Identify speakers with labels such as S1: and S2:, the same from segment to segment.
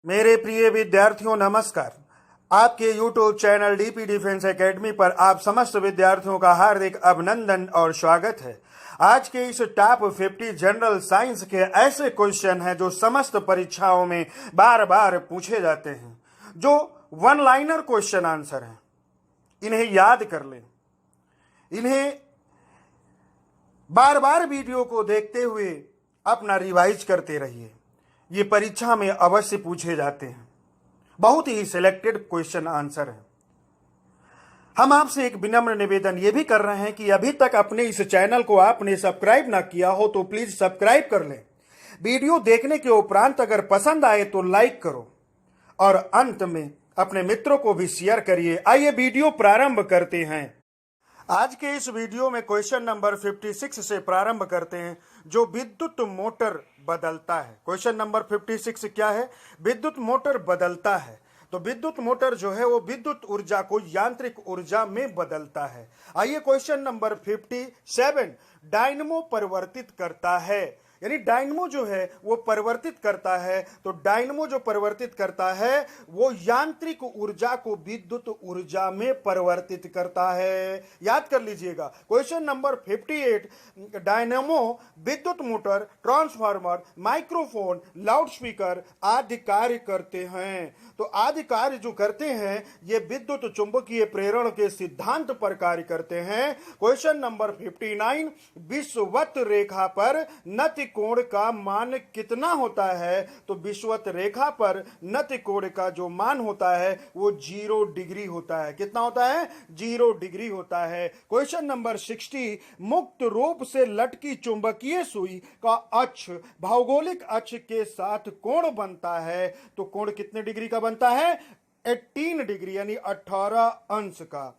S1: मेरे प्रिय विद्यार्थियों नमस्कार। आपके YouTube channel DP defence academy पर आप समस्त विद्यार्थियों का हार्दिक अभिनंदन और स्वागत है। आज के इस टॉप 50 जनरल साइंस के ऐसे क्वेश्चन हैं जो समस्त परीक्षाओं में बार बार पूछे जाते हैं, जो वन लाइनर क्वेश्चन आंसर हैं। इन्हें याद कर लें, इन्हें बार बार वीडियो को देखते हुए अपना रिवाइज करते रहिए। ये परीक्षा में अवश्य पूछे जाते हैं, बहुत ही सिलेक्टेड क्वेश्चन आंसर है। हम आपसे एक विनम्र निवेदन ये भी कर रहे हैं कि अभी तक अपने इस चैनल को आपने सब्सक्राइब ना किया हो तो प्लीज सब्सक्राइब कर लें। वीडियो देखने के उपरांत अगर पसंद आए तो लाइक करो और अंत में अपने मित्रों को भी शेयर करिए। आइए वीडियो प्रारंभ करते हैं। आज के इस वीडियो में क्वेश्चन नंबर 56 से प्रारंभ करते हैं, जो विद्युत मोटर बदलता है। क्वेश्चन नंबर 56 क्या है? विद्युत मोटर बदलता है। तो विद्युत मोटर जो है वो विद्युत ऊर्जा को यांत्रिक ऊर्जा में बदलता है। आइए क्वेश्चन नंबर 57, डायनमो परिवर्तित करता है, यानी डायनमो जो है वो परिवर्तित करता है। तो डायनमो जो परिवर्तित करता है वो यांत्रिक ऊर्जा को विद्युत ऊर्जा में परिवर्तित करता है। याद कर लीजिएगा। क्वेश्चन नंबर 58, डायनमो विद्युत मोटर, ट्रांसफार्मर, माइक्रोफोन, लाउडस्पीकर आदि कार्य करते हैं। तो आदि कार्य जो करते हैं ये विद्युत चुंबकीय प्रेरण के सिद्धांत पर कार्य करते हैं। क्वेश्चन नंबर 59, विषुवत रेखा पर नति कोण का मान कितना होता है? तो विषुवत रेखा पर नति कोण का जो मान होता है वो 0 डिग्री होता है। कितना होता है? 0 डिग्री होता है। क्वेश्चन नंबर 60, मुक्त रूप से लटकी चुंबकीय सुई का अक्ष भौगोलिक अक्ष के साथ कोण बनता है। तो कोण कितने डिग्री का बनता है? 18 डिग्री यानी 18 अंश का।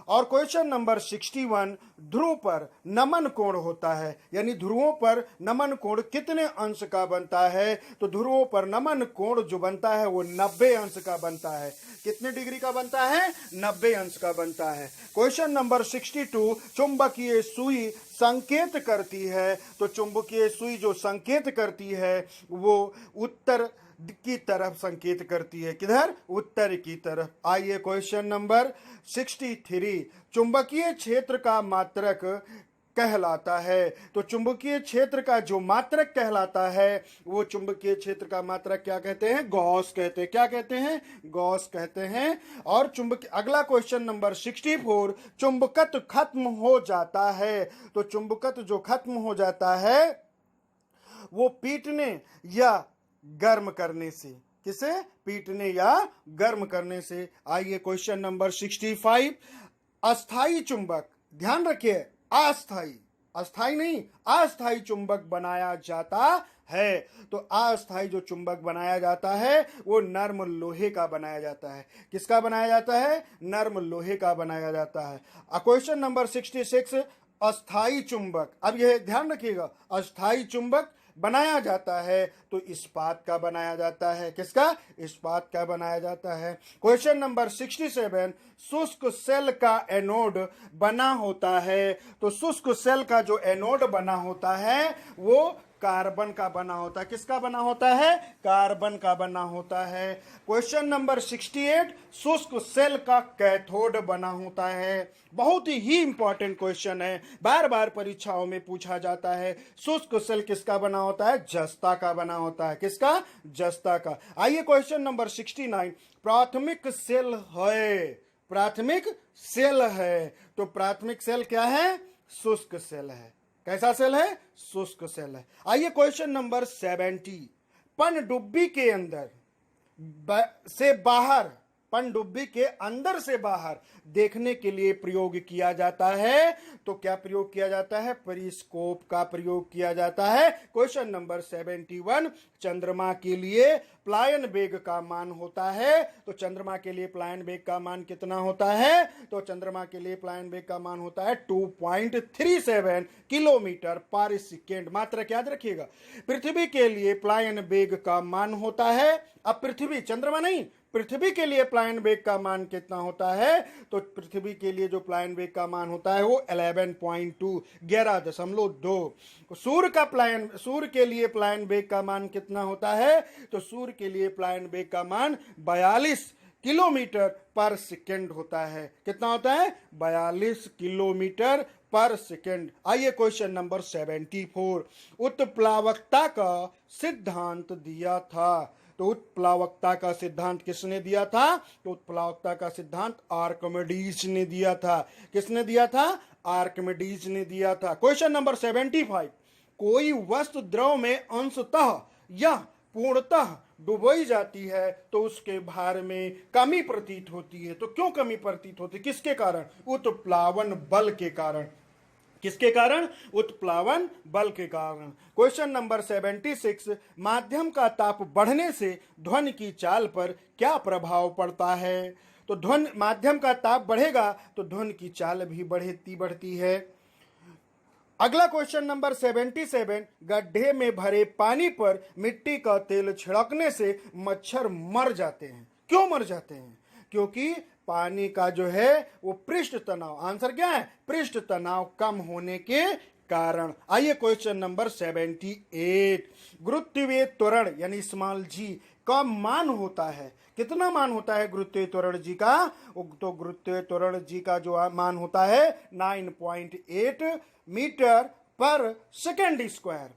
S1: और क्वेश्चन नंबर 61, ध्रुव पर नमन कोण होता है, यानी ध्रुवों पर नमन कोण कितने अंश का बनता है? तो ध्रुवों पर नमन कोण जो बनता है वो 90 अंश का बनता है। कितने डिग्री का बनता है? 90 अंश का बनता है। क्वेश्चन नंबर 62, चुंबकीय सुई संकेत करती है। तो चुंबकीय सुई जो संकेत करती है वो उत्तर की तरफ संकेत करती है। किधर? उत्तर की तरफ। आइए क्वेश्चन नंबर 63, चुंबकीय क्षेत्र का मात्रक कहलाता है। तो चुंबकीय क्षेत्र का जो मात्रक कहलाता है वो चुंबकीय क्षेत्र का मात्रक क्या कहते हैं? गॉस कहते हैं। क्या कहते हैं? गॉस कहते हैं। और चुंबकीय, अगला क्वेश्चन नंबर 64, चुंबकत्व खत्म हो जाता है। तो चुंबकत्व जो खत्म हो जाता है वो पीटने या गर्म करने से। किसे? पीटने या गर्म करने से। आइए क्वेश्चन नंबर 65, अस्थाई चुंबक, ध्यान रखिए, अस्थाई, अस्थाई नहीं, अस्थाई चुंबक बनाया जाता है। तो अस्थाई जो चुंबक बनाया जाता है वो नर्म लोहे का बनाया जाता है। किसका बनाया जाता है? नर्म लोहे का बनाया जाता है। क्वेश्चन नंबर 66, अस्थाई चुंबक, अब यह ध्यान रखिएगा, अस्थाई चुंबक बनाया जाता है तो इस्पात का बनाया जाता है। किसका? इस्पात का बनाया जाता है। क्वेश्चन नंबर 67, शुष्क सेल का एनोड बना होता है। तो शुष्क सेल का जो एनोड बना होता है वो कार्बन का बना होता है। किसका बना होता है? कार्बन का बना होता है। क्वेश्चन नंबर 68, शुष्क सेल का कैथोड बना होता है। बहुत ही इंपॉर्टेंट क्वेश्चन है, बार बार परीक्षाओं में पूछा जाता है। शुष्क सेल किसका बना होता है? जस्ता का बना होता है। किसका? जस्ता का। आइए क्वेश्चन नंबर 69, प्राथमिक सेल है, प्राथमिक सेल है। तो प्राथमिक सेल क्या है? शुष्क सेल है। कैसा सेल है? शुष्क सेल है। आइए क्वेश्चन नंबर 70, पनडुब्बी के अंदर से बाहर, पनडुब्बी के अंदर से बाहर देखने के लिए प्रयोग किया जाता है। तो क्या प्रयोग किया जाता है? पेरिस्कोप का प्रयोग किया जाता है। क्वेश्चन नंबर 71, चंद्रमा के लिए प्लायन वेग का मान होता है। तो चंद्रमा के लिए प्लायन वेग का मान कितना होता है? तो चंद्रमा के लिए प्लायन वेग का मान होता है 2.37 किलोमीटर पर सेकेंड। मात्रक याद रखिएगा। पृथ्वी के लिए प्लायन वेग का मान होता है, अब पृथ्वी, चंद्रमा नहीं, पृथ्वी के लिए प्लायन वेग का मान कितना होता है? तो पृथ्वी के लिए जो प्लायन वेग का मान होता है वो 11.2, 11.2। सूर्य का प्लायन, सूर्य के लिए प्लायन वेग का मान कितना होता है? तो सूर्य राउंड के लिए प्लायन वेग का मान 42 किलोमीटर पर सेकेंड होता है। कितना होता है? 42 किलोमीटर पर सेकेंड। आइए क्वेश्चन नंबर 74। उत्प्लावकता का सिद्धांत दिया था। तो उत्प्लावकता का सिद्धांत किसने दिया था? तो उत्प्लावकता का सिद्धांत आर्किमिडीज ने दिया था। किसने दिया था? आर्किमिडीज ने दिया था। Question number 75। कोई वस्तु द्रव में अंशतः या पूर्णतः डुबोई जाती है तो उसके भार में कमी प्रतीत होती है। तो क्यों कमी प्रतीत होती है? किसके कारण? उत्प्लावन बल के कारण। किसके कारण? उत्प्लावन बल के कारण। Question number 76। माध्यम का ताप बढ़ने से ध्वनि की चाल पर क्या प्रभाव पड़ता है? तो माध्यम का ताप बढ़ेगा तो ध्वनि की चाल भी बढ़ती है। अगला क्वेश्चन नंबर 77। गड्ढे में भरे पानी पर मिट्टी का तेल छिड़कने से मच्छर मर जाते हैं। क्यों मर जाते हैं? क्योंकि पानी का जो है वो पृष्ठ तनाव, आंसर क्या है? पृष्ठ तनाव कम होने के कारण। आइए क्वेश्चन नंबर 78। गुरुत्वीय त्वरण यानी स्मॉल जी का मान होता है। कितना मान होता है गुरुत्वीय त्वरण जी का? तो गुरुत्वीय त्वरण जी का जो मान होता है 9.8 मीटर पर सेकेंड स्क्वायर।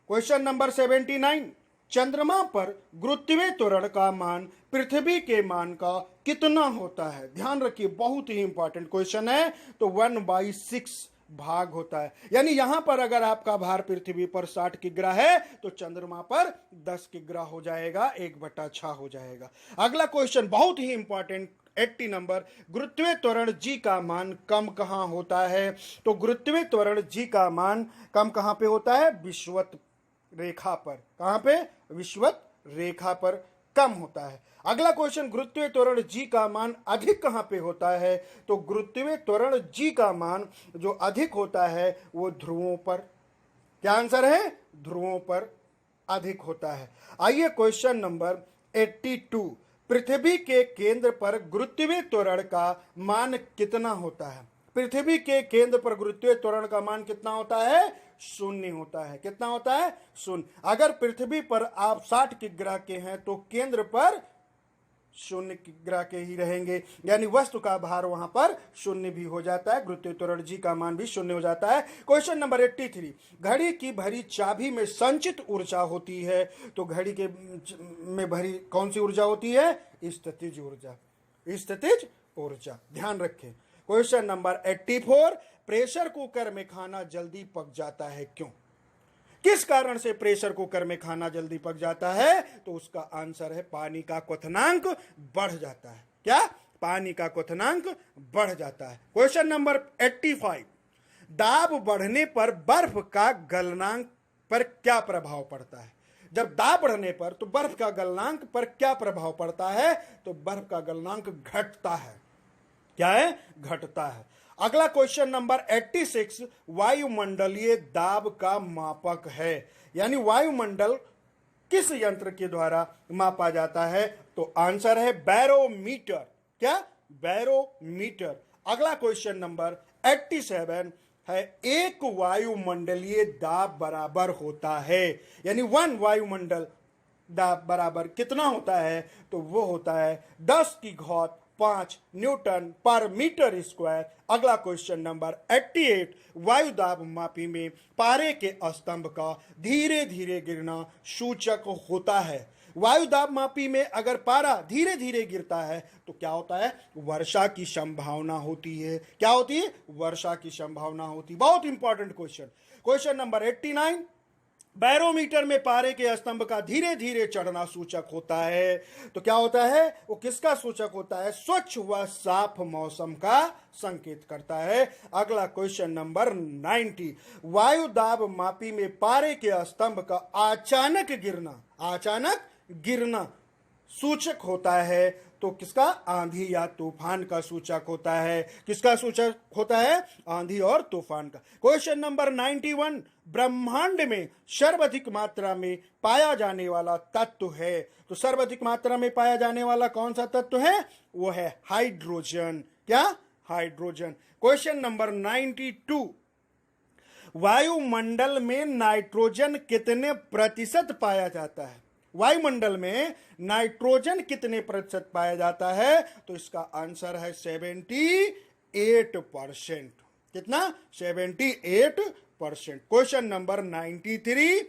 S1: Question number 79। चंद्रमा पर गुरुत्वीय त्वरण का मान पृथ्वी के मान का कितना होता है? ध्यान रखिए, बहुत ही इंपॉर्टेंट क्वेश्चन है। तो 1/6 भाग होता है। यानी यहां पर अगर आपका भार पृथ्वी पर 60 किग्रा है तो चंद्रमा पर 10 किग्रा हो जाएगा, 1/6 हो जाएगा। अगला क्वेश्चन बहुत ही इंपॉर्टेंट 80 नंबर। गुरुत्वीय त्वरण जी का मान कम कहां होता है? तो गुरुत्वीय त्वरण जी का मान कम कहां पे होता है? विषुवत रेखा पर। कहां पे? विषुवत रेखा पर कम होता है। अगला क्वेश्चन, गुरुत्वीय त्वरण जी का मान अधिक कहां पे होता है? तो गुरुत्वीय त्वरण जी का मान जो अधिक होता है वो ध्रुवों पर। क्या आंसर है? ध्रुवों पर अधिक होता है। आइए क्वेश्चन नंबर 82। पृथ्वी के केंद्र पर गुरुत्वीय त्वरण का मान कितना होता है? पृथ्वी के केंद्र पर गुरुत्वीय त्वरण का मान कितना होता है? 0 होता है। कितना होता है? 0। अगर पृथ्वी पर आप 60 किग्रा के हैं तो केंद्र पर 0 किग्रा के ही रहेंगे, यानी वस्तु का भार वहां पर 0 भी हो जाता है। गुरुत्वीय त्वरण जी का मान भी 0 हो जाता है। Question number 83। घड़ी की भरी चाबी में संचित ऊर्जा होती है। तो घड़ी के में भरी कौन सी ऊर्जा होती है? स्थितिज ऊर्जा। स्थितिज ऊर्जा, ध्यान रखें। Question number 84। प्रेशर कुकर में खाना जल्दी पक जाता है, क्यों? किस कारण से प्रेशर कुकर में खाना जल्दी पक जाता है? तो उसका आंसर है पानी का क्वथनांक बढ़ जाता है। क्या? पानी का क्वथनांक बढ़ जाता है। Question number 85। दाब बढ़ने पर बर्फ का गलनांक पर क्या प्रभाव पड़ता है? जब दाब बढ़ने पर तो बर्फ का गलनांक पर क्या प्रभाव पड़ता है? तो बर्फ का गलनांक घटता है। क्या है? घटता है। अगला क्वेश्चन नंबर 86। वायुमंडलीय दाब का मापक है, यानी वायुमंडल किस यंत्र के द्वारा मापा जाता है? तो आंसर है बैरोमीटर। क्या? बैरोमीटर। अगला क्वेश्चन नंबर 87 है। एक वायुमंडलीय दाब बराबर होता है, यानी 1 वायुमंडल दाब बराबर कितना होता है? तो वो होता है 10⁵ न्यूटन पर मीटर स्क्वायर। अगला क्वेश्चन नंबर 88। वायुदाब मापी में पारे के स्तंभ का धीरे धीरे गिरना सूचक होता है। वायुदाब मापी में अगर पारा धीरे धीरे गिरता है तो क्या होता है? वर्षा की संभावना होती है। क्या होती है? वर्षा की संभावना होती है। बहुत important question. Question number 89। Barometer में पारे के स्तंभ का धीरे धीरे चढ़ना सूचक होता है। तो क्या होता है? वो किसका सूचक होता है? स्वच्छ व साफ मौसम का संकेत करता है। अगला क्वेश्चन नंबर 90। वायु दाब मापी में पारे के स्तंभ का अचानक गिरना सूचक होता है। तो किसका? आंधी या तूफान का सूचक होता है। किसका सूचक होता है? आंधी और तूफान का। Question number 91। ब्रह्मांड में सर्वाधिक मात्रा में पाया जाने वाला तत्व है। तो सर्वाधिक मात्रा में पाया जाने वाला कौन सा तत्व है? वो है हाइड्रोजन। क्या? हाइड्रोजन। Question number 92। वायुमंडल में नाइट्रोजन कितने प्रतिशत पाया जाता है? वायुमंडल में नाइट्रोजन कितने प्रतिशत पाया जाता है? तो इसका आंसर है 78%। कितना? 78%। क्वेश्चन नंबर 93,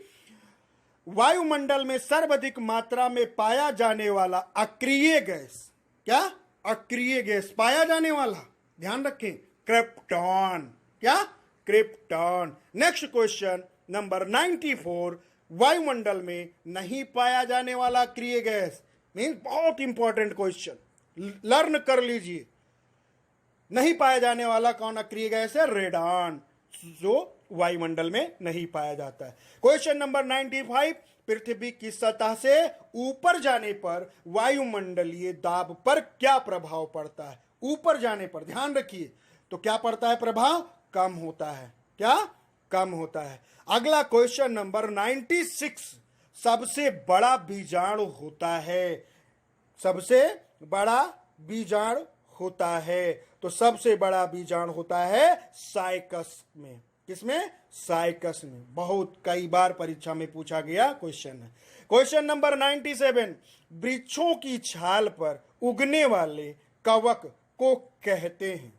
S1: वायुमंडल में सर्वाधिक मात्रा में पाया जाने वाला अक्रिय गैस, क्या? अक्रिय गैस पाया जाने वाला, ध्यान रखें, क्रिप्टॉन। क्या? क्रिप्टॉन। नेक्स्ट क्वेश्चन नंबर 94, वायुमंडल में नहीं पाया जाने वाला अक्रिय गैस, मीन बहुत इंपॉर्टेंट क्वेश्चन, लर्न कर लीजिए। नहीं पाया जाने वाला कौन अक्रिय गैस है? रेडॉन, जो वायुमंडल में नहीं पाया जाता है। क्वेश्चन नंबर 95, पृथ्वी की सतह से ऊपर जाने पर वायुमंडलीय दाब पर क्या प्रभाव पड़ता है? ऊपर जाने पर ध्यान रखिए, तो क्या पड़ता है प्रभाव? कम होता है। क्या? कम होता है। अगला क्वेश्चन नंबर 96, सबसे बड़ा बीजाणु होता है, सबसे बड़ा बीजाणु होता है, तो सबसे बड़ा बीजाणु होता है साइकस में। किसमें? साइकस में। बहुत कई बार परीक्षा में पूछा गया क्वेश्चन है। क्वेश्चन नंबर 97, वृक्षों की छाल पर उगने वाले कवक को कहते हैं?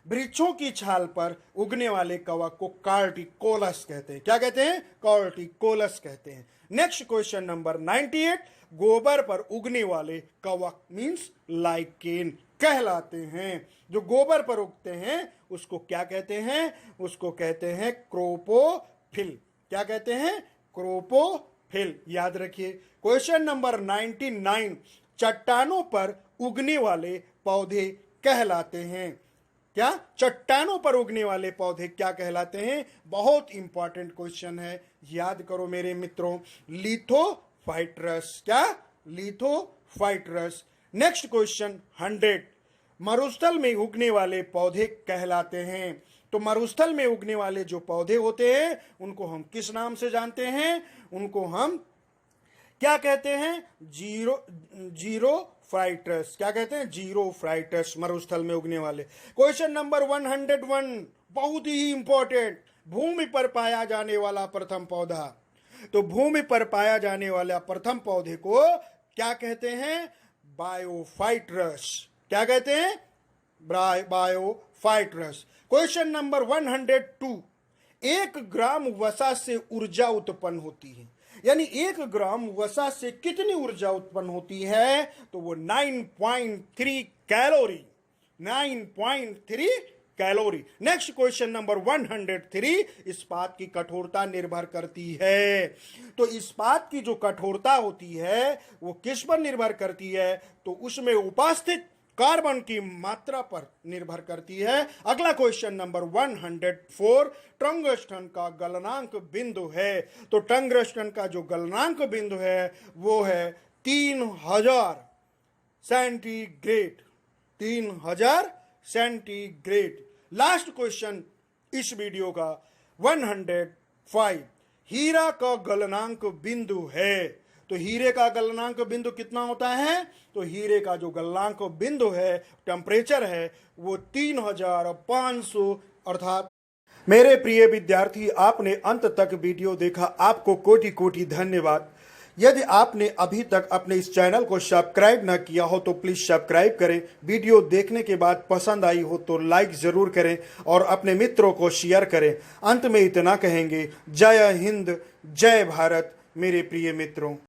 S1: वृक्षों की छाल पर उगने वाले कवक को कार्टिकोलस कहते हैं। क्या कहते हैं? कार्टिकोलस कहते हैं। नेक्स्ट क्वेश्चन नंबर 98, गोबर पर उगने वाले कवक मींस लाइकेन कहलाते हैं। जो गोबर पर उगते हैं उसको क्या कहते हैं? उसको कहते हैं क्रोपोफिल। क्या कहते हैं? क्रोपोफिल। याद रखिए। क्वेश्चन नंबर 99, चट्टानों पर उगने वाले पौधे कहलाते हैं? क्या? चट्टानों पर उगने वाले पौधे क्या कहलाते हैं? बहुत इंपॉर्टेंट क्वेश्चन है, याद करो मेरे मित्रों, लिथोफाइट्रस। क्या? लिथोफाइट्रस। नेक्स्ट क्वेश्चन 100, मरुस्थल में उगने वाले पौधे कहलाते हैं? तो मरुस्थल में उगने वाले जो पौधे होते हैं उनको हम किस नाम से जानते हैं? उनको हम क्या कहते हैं? जीरोफाइट्रस। क्या कहते हैं? जीरोफाइट्रस, मरुस्थल में उगने वाले। क्वेश्चन नंबर 101, बहुत ही इंपॉर्टेंट, भूमि पर पाया जाने वाला प्रथम पौधा। तो भूमि पर पाया जाने वाला प्रथम पौधे को क्या कहते हैं? बायोफाइट्रस। क्या कहते हैं? बायोफाइट्रस। क्वेश्चन नंबर 102, 1 ग्राम वसा से ऊर्जा उत्पन्न होती है, यानी 1 ग्राम वसा से कितनी ऊर्जा उत्पन्न होती है? तो वो 9.3 calorie. 9.3 calorie. Next question number 103, इस्पात की कठोरता निर्भर करती है। तो इस्पात की जो कठोरता होती है वो किस पर निर्भर करती है? तो उसमें उपस्थित कार्बन की मात्रा पर निर्भर करती है। अगला क्वेश्चन नंबर 104, टंगस्टन का गलनांक बिंदु है। तो टंगस्टन का जो गलनांक बिंदु है वो है 3000 सेंटीग्रेड। 3000 सेंटीग्रेड। लास्ट क्वेश्चन इस वीडियो का 105, हीरा का गलनांक बिंदु है। तो हीरे का गलनांक बिंदु कितना होता है? तो हीरे का जो गलनांक बिंदु है, टेम्परेचर है, वो 3500 अर्थात। मेरे प्रिय विद्यार्थी, आपने अंत तक वीडियो देखा, आपको कोटि कोटि धन्यवाद। यदि आपने अभी तक अपने इस चैनल को सब्सक्राइब न किया हो तो प्लीज सब्सक्राइब करें। वीडियो देखने के बाद पसंद आई हो तो लाइक जरूर करें और अपने मित्रों को शेयर करें। अंत में इतना कहेंगे, जय हिंद, जय भारत मेरे प्रिय मित्रों।